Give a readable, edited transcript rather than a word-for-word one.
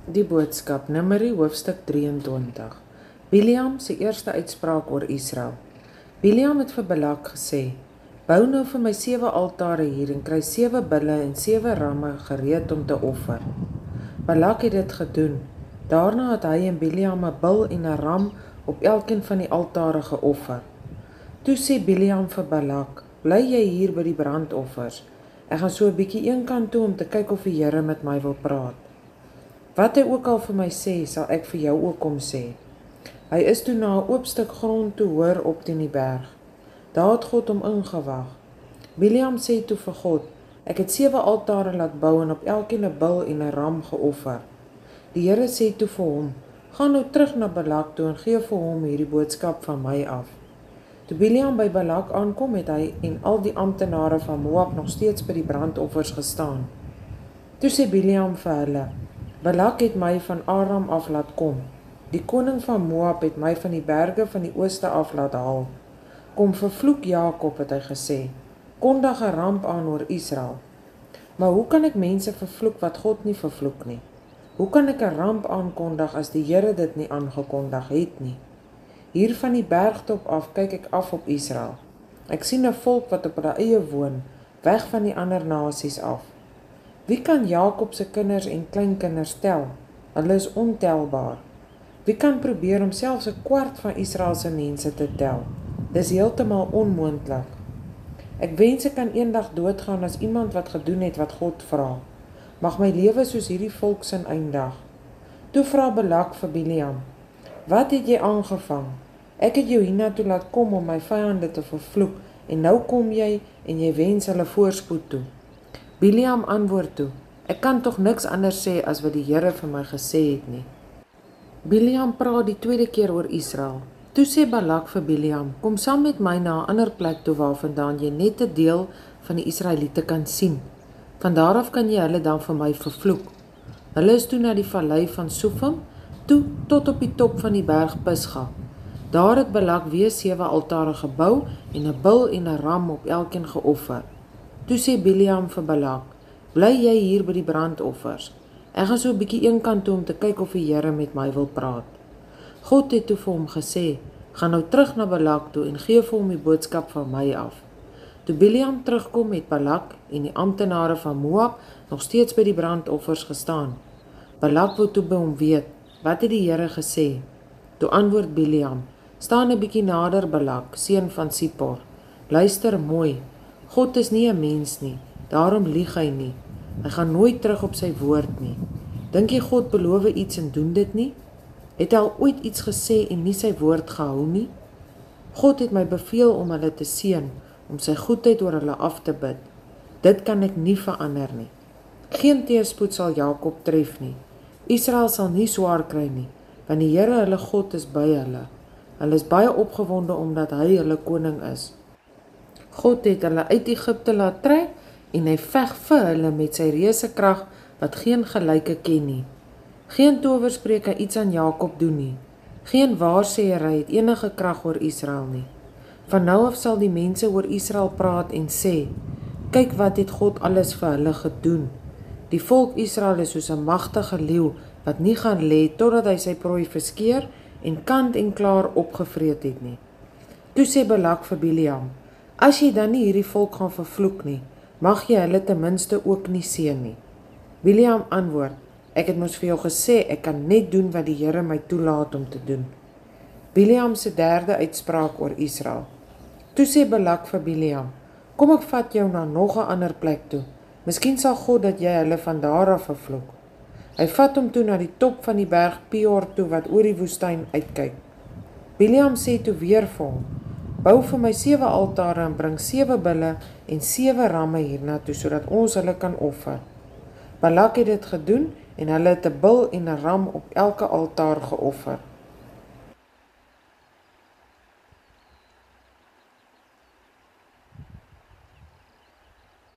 Die boodskap, Numeri hoofstuk 23. Bileam se eerste uitspraak oor Israel. Bileam het vir Balak gesê: "Bou nou vir my 7 altare hier en kry 7 bulle en 7 ramme gereed om te offer." Balak het dit gedoen. Daarna het hy en Bileam 'n bul en 'n ram op elkeen van die altare geoffer. Toe sê Bileam vir Balak: "Bly jy hier by die brandoffers. Ek gaan so 'n bietjie eenkant toe om te kyk of die Here met my wil praat. Wat hy ook al vir my sê, sal ek vir jou ook kom sê." Hy is toe na 'n oop stuk grond toe hoor op teen die berg. Daar het God hom ingewag. Bileam sê toe vir God: "Ek het 7 altare laat bou en op elkeen 'n bul en 'n ram geoffer." Die Here sê toe vir hom: "Gaan nou terug na Balak toe en gee vir hom hierdie boodskap van my af." Toe Bileam by Balak aankom, het hy en al die amptenare van Moab nog steeds by die brandoffers gestaan. Toe sê Bileam vir hulle: "Balak het my van Aram af laat kom. Die koning van Moab het my van die berge van die ooste af laat haal. Kom vervloek Jakob," het hy gesê. "Kondig 'n ramp aan oor Israel." Maar hoe kan ek mense vervloek wat God nie vervloek nie? Hoe kan ek 'n ramp aankondig as die Here dit nie aangekondig het nie? Hier van die bergtop af kyk ek af op Israel. Ek sien 'n volk wat op hulle eie woon, weg van die ander nasies af. Wie kan Jakob se kinders en kleinkinders tel? Hulle is ontelbaar. Wie kan probeer om selfs 'n kwart van Israel se mense te tel? Dis heeltemal onmoontlik. Ek wens ek kan eendag doodgaan as iemand wat gedoen het wat God vra. Mag my lewe soos hierdie volk se eindig. Toe vra Balak vir Bileam: "Wat het jy aangevang? Ek het jou hiernatoe laat kom om my vyande te vervloek en nou kom jy en jy wens hulle voorspoed toe." Bileam antwoord toe: "Ek kan tog niks anders sê as wat die Here vir my gesê het nie." Bileam praat die tweede keer oor Israel. Toe sê Balak vir Bileam: "Kom saam met my na 'n ander plek toe waarvandaan jy net 'n deel van die Israeliete kan sien. Van daar af kan jy hulle dan vir my vervloek." Hulle is toe na die vallei van Sofim, toe tot op die top van die berg Pisga. Daar het Balak weer 7 altare gebou en 'n bul en 'n ram op elkeen geoffer. Toe sê Bileam vir Balak: "Bly jy hier by die brandoffers. Ek gaan so 'n bietjie eenkant toe om te kyk of die Here met my wil praat." God het toe vir hom gesê: "Gaan nou terug na Balak toe en gee vir hom die boodskap van my af." Toe Bileam terugkom, met Balak en die amptenare van Moab nog steeds by die brandoffers gestaan. Balak wou toe by hom weet: "Wat het die Here gesê?" Toe antwoord Bileam: "Staan 'n bietjie nader, Balak, seun van Sipor. Luister mooi. God is nie 'n mens nie, daarom lieg hy nie. Hy gaan nooit terug op sy woord nie. Dink jy God beloof iets en doen dit nie? Het hy al ooit iets gesê en nie sy woord gehou nie? God het my beveel om hulle te seën, om sy goedheid oor hulle af te bid. Dit kan ek nie verander nie. Geen teëspoed sal Jakob tref nie. Israel sal nie swaar kry nie, want die Here hulle God is by hulle. Hulle is baie opgewonde omdat hy hulle koning is. God het hulle uit Egipte laat trek en hy veg vir hulle met sy reuse krag wat geen gelyke ken nie. Geen towerspreek kan iets aan Jakob doen nie. Geen waarsêery het enige krag oor Israel nie. Van nou af sal die mense oor Israel praat en sê: "Kyk wat het God alles vir hulle gedoen." Die volk Israel is soos 'n magtige leeu wat nie gaan lê totdat hy sy prooi verskeer en kant en klaar opgevreet het nie. Toe sê Balak vir Bileam: "As jy dan nie hierdie volk gaan vervloek nie, mag jy hulle ten minste ook nie seën nie." Bileam antwoord: "Ek het mos vir jou gesê ek kan net doen wat die Here my toelaat om te doen." Bileam se derde uitspraak oor Israel. Toe sê Balak vir Bileam: "Kom ek vat jou na nog 'n ander plek toe. Miskien sal God dat jy hulle van daar af vervloek." Hy vat hom toe na die top van die berg Peor toe wat oor die woestyn uitkyk. Bileam sê toe weer vir hom: "Bou vir my 7 altare en bring 7 bulle en 7 ramme hiernatoe sodat ons hulle kan offer." Balak het dit gedoen en hulle het 'n bul en 'n ram op elke altaar geoffer.